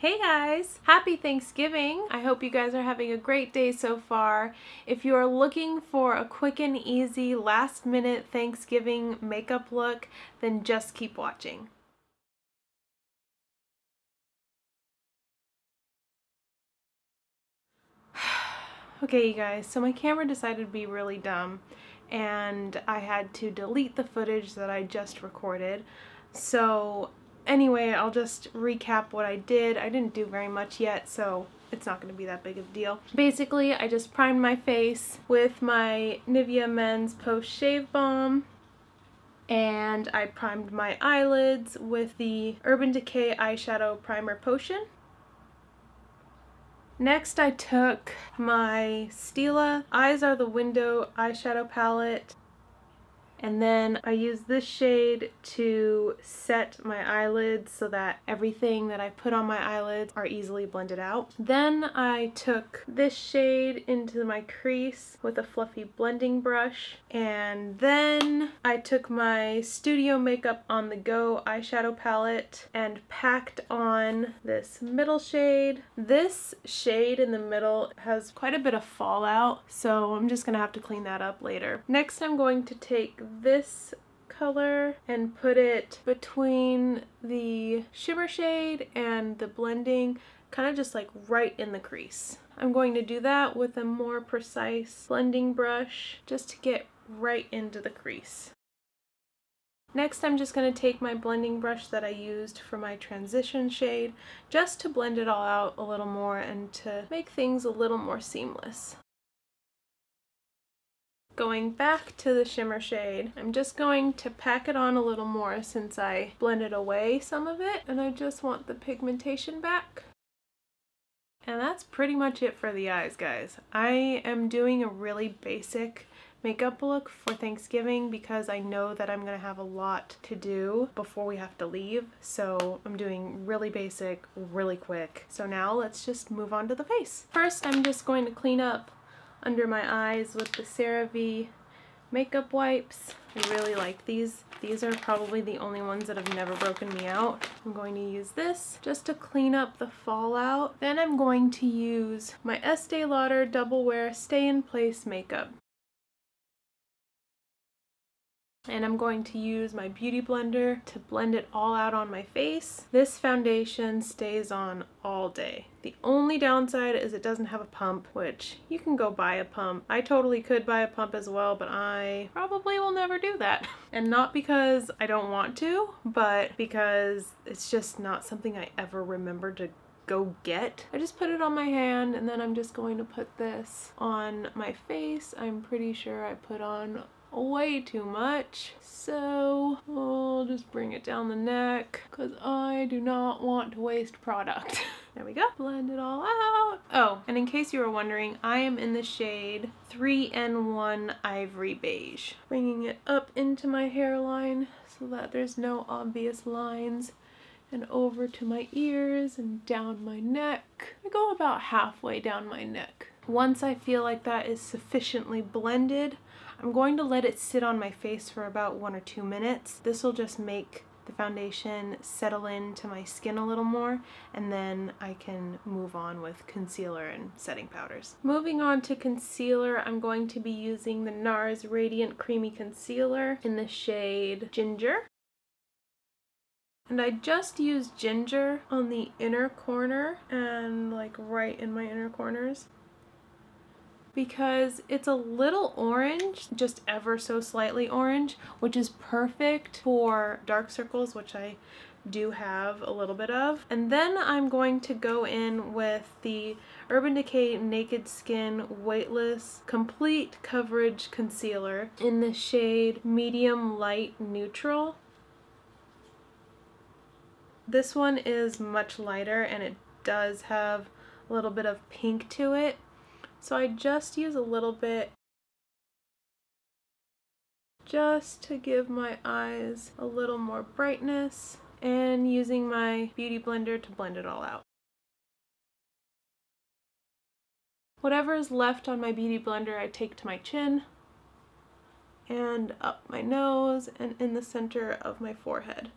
Hey guys! Happy Thanksgiving! I hope you guys are having a great day so far. If you are looking for a quick and easy last minute Thanksgiving makeup look, then just keep watching. Okay you guys, so my camera decided to be really dumb and I had to delete the footage that I just recorded. So anyway, I'll just recap what I did. I didn't do very much yet, so it's not going to be that big of a deal. Basically, I just primed my face with my Nivea Men's Post Shave Balm, and I primed my eyelids with the Urban Decay Eyeshadow Primer Potion. Next, I took my Stila Eyes Are the Window eyeshadow palette, and then I used this shade to set my eyelids so that everything that I put on my eyelids are easily blended out. Then I took this shade into my crease with a fluffy blending brush, and then I took my Studio Makeup On The Go eyeshadow palette and packed on this middle shade. This shade in the middle has quite a bit of fallout, so I'm just gonna have to clean that up later. Next, I'm going to take this color and put it between the shimmer shade and the blending, kind of just like right in the crease. I'm going to do that with a more precise blending brush just to get right into the crease. Next, I'm just going to take my blending brush that I used for my transition shade just to blend it all out a little more and to make things a little more seamless. Going back to the shimmer shade, I'm just going to pack it on a little more since I blended away some of it, and I just want the pigmentation back. And that's pretty much it for the eyes, guys. I am doing a really basic makeup look for Thanksgiving because I know that I'm gonna have a lot to do before we have to leave, so I'm doing really basic, really quick. So now let's just move on to the face. First, I'm just going to clean up under my eyes with the CeraVe makeup wipes. I really like these. These are probably the only ones that have never broken me out. I'm going to use this just to clean up the fallout. Then I'm going to use my Estee Lauder Double Wear Stay in Place makeup. And I'm going to use my beauty blender to blend it all out on my face. This foundation stays on all day. The only downside is it doesn't have a pump, which you can go buy a pump. I totally could buy a pump as well, but I probably will never do that. And not because I don't want to, but because it's just not something I ever remember to go get. I just put it on my hand, and then I'm just going to put this on my face. I'm pretty sure I put on way too much, so I'll just bring it down the neck because I do not want to waste product. There we go. Blend it all out. Oh, and in case you were wondering, I am in the shade 3N1 Ivory Beige. Bringing it up into my hairline so that there's no obvious lines, and over to my ears and down my neck. I go about halfway down my neck. Once I feel like that is sufficiently blended, I'm going to let it sit on my face for about 1 or 2 minutes. This will just make the foundation settle into my skin a little more, and then I can move on with concealer and setting powders. Moving on to concealer, I'm going to be using the NARS Radiant Creamy Concealer in the shade Ginger. And I just used ginger on the inner corner and like right in my inner corners, because it's a little orange, just ever so slightly orange, which is perfect for dark circles, which I do have a little bit of. And then I'm going to go in with the Urban Decay Naked Skin Weightless Complete Coverage Concealer in the shade Medium Light Neutral. This one is much lighter and it does have a little bit of pink to it. So I just use a little bit just to give my eyes a little more brightness, and using my beauty blender to blend it all out. Whatever is left on my beauty blender I take to my chin and up my nose and in the center of my forehead.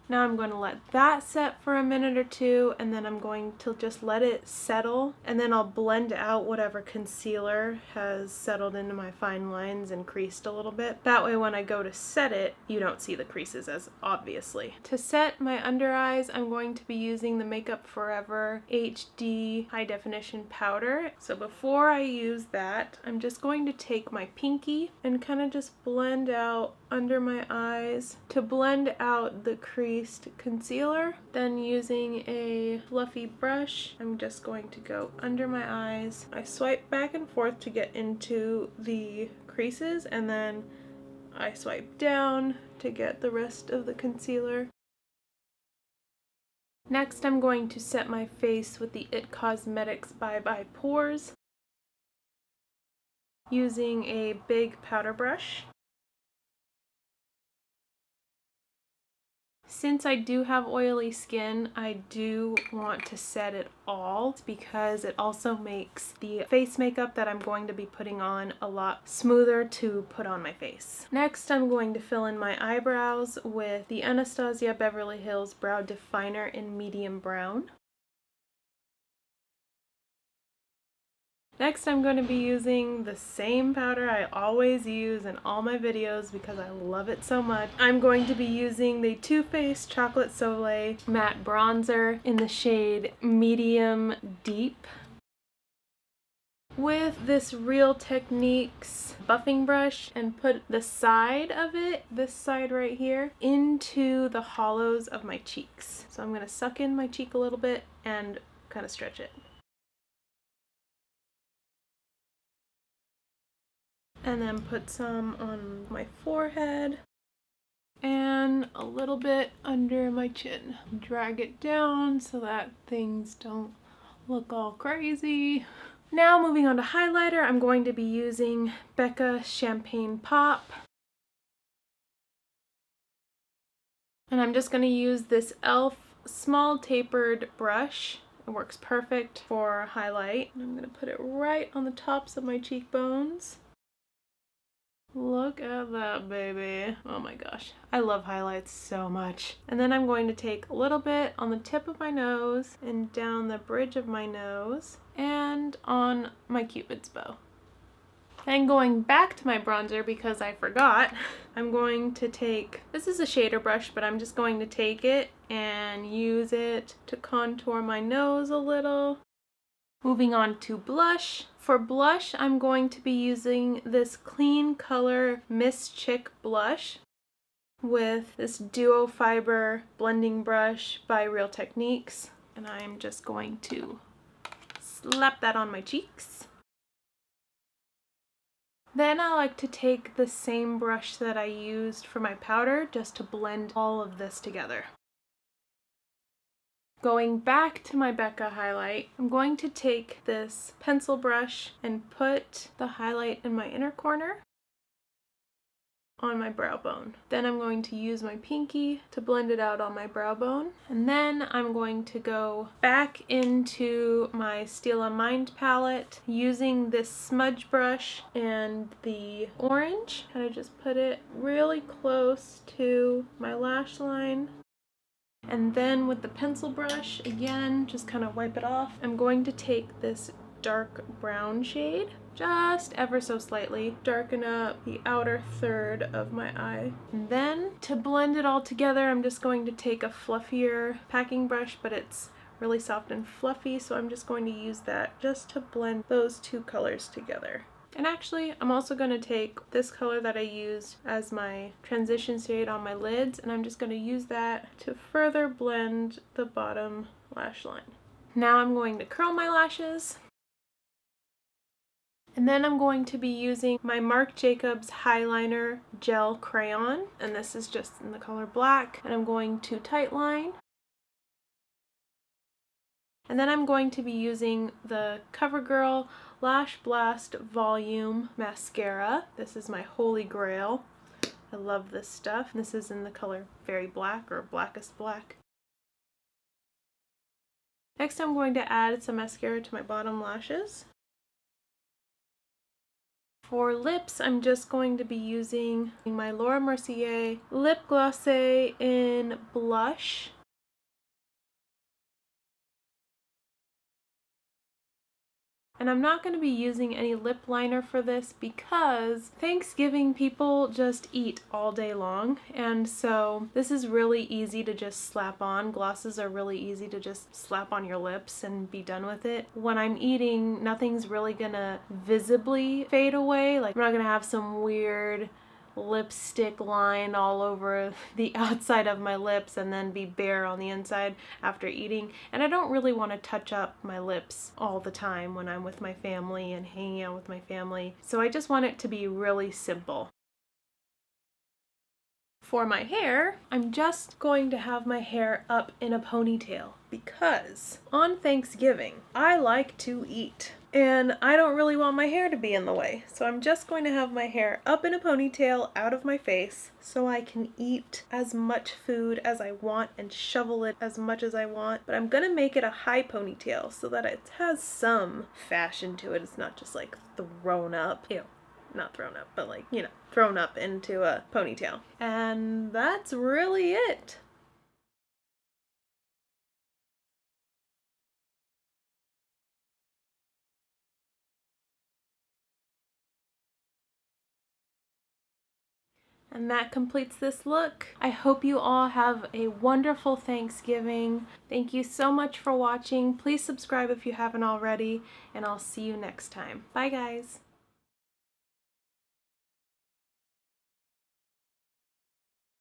Now I'm going to let that set for a minute or two, and then I'm going to just let it settle, and then I'll blend out whatever concealer has settled into my fine lines and creased a little bit. That way when I go to set it, you don't see the creases as obviously. To set my under eyes, I'm going to be using the Makeup Forever HD High Definition Powder. So before I use that, I'm just going to take my pinky and kind of just blend out under my eyes to blend out the creased concealer. Then using a fluffy brush, I'm just going to go under my eyes. I swipe back and forth to get into the creases, and then I swipe down to get the rest of the concealer. Next, I'm going to set my face with the IT Cosmetics Bye Bye Pores using a big powder brush. Since I do have oily skin, I do want to set it all because it also makes the face makeup that I'm going to be putting on a lot smoother to put on my face. Next, I'm going to fill in my eyebrows with the Anastasia Beverly Hills Brow Definer in medium brown. Next, I'm going to be using the same powder I always use in all my videos because I love it so much. I'm going to be using the Too Faced Chocolate Soleil Matte Bronzer in the shade Medium Deep with this Real Techniques buffing brush, and put the side of it, this side right here, into the hollows of my cheeks. So I'm going to suck in my cheek a little bit and kind of stretch it. And then put some on my forehead and a little bit under my chin. Drag it down so that things don't look all crazy. Now moving on to highlighter, I'm going to be using Becca Champagne Pop. And I'm just going to use this e.l.f. small tapered brush. It works perfect for highlight. I'm going to put it right on the tops of my cheekbones. Look at that, baby. Oh my gosh. I love highlights so much. And then I'm going to take a little bit on the tip of my nose and down the bridge of my nose and on my Cupid's bow. Then going back to my bronzer because I forgot, I'm going to take, this is a shader brush, but I'm just going to take it and use it to contour my nose a little. Moving on to blush. For blush, I'm going to be using this Clean Color Miss Chick blush with this Duo Fiber blending brush by Real Techniques. And I'm just going to slap that on my cheeks. Then I like to take the same brush that I used for my powder just to blend all of this together. Going back to my Becca highlight, I'm going to take this pencil brush and put the highlight in my inner corner on my brow bone. Then I'm going to use my pinky to blend it out on my brow bone. And then I'm going to go back into my Stila Mind palette using this smudge brush and the orange. And I just put it really close to my lash line. And then with the pencil brush, again, just kind of wipe it off. I'm going to take this dark brown shade, just ever so slightly, darken up the outer third of my eye. And then to blend it all together, I'm just going to take a fluffier packing brush, but it's really soft and fluffy, so I'm just going to use that just to blend those two colors together. And actually, I'm also going to take this color that I used as my transition shade on my lids, and I'm just going to use that to further blend the bottom lash line. Now I'm going to curl my lashes. And then I'm going to be using my Marc Jacobs Highliner Gel Crayon, and this is just in the color black, and I'm going to tightline. And then I'm going to be using the CoverGirl Lash Blast Volume Mascara. This is my holy grail. I love this stuff. This is in the color Very Black or Blackest Black. Next, I'm going to add some mascara to my bottom lashes. For lips, I'm just going to be using my Laura Mercier Lip Gloss in Blush. And I'm not going to be using any lip liner for this because Thanksgiving people just eat all day long, and so this is really easy to just slap on. Glosses are really easy to just slap on your lips and be done with it. When I'm eating, nothing's really gonna visibly fade away. Like, I'm not gonna have some weird lipstick line all over the outside of my lips and then be bare on the inside after eating. And I don't really want to touch up my lips all the time when I'm with my family and hanging out with my family. So I just want it to be really simple. For my hair, I'm just going to have my hair up in a ponytail because on Thanksgiving, I like to eat. And I don't really want my hair to be in the way. So I'm just going to have my hair up in a ponytail out of my face so I can eat as much food as I want and shovel it as much as I want. But I'm gonna make it a high ponytail so that it has some fashion to it. It's not just like thrown up. Ew. Not thrown up, but like, you know, thrown up into a ponytail. And that's really it. And that completes this look. I hope you all have a wonderful Thanksgiving. Thank you so much for watching. Please subscribe if you haven't already, and I'll see you next time. Bye, guys.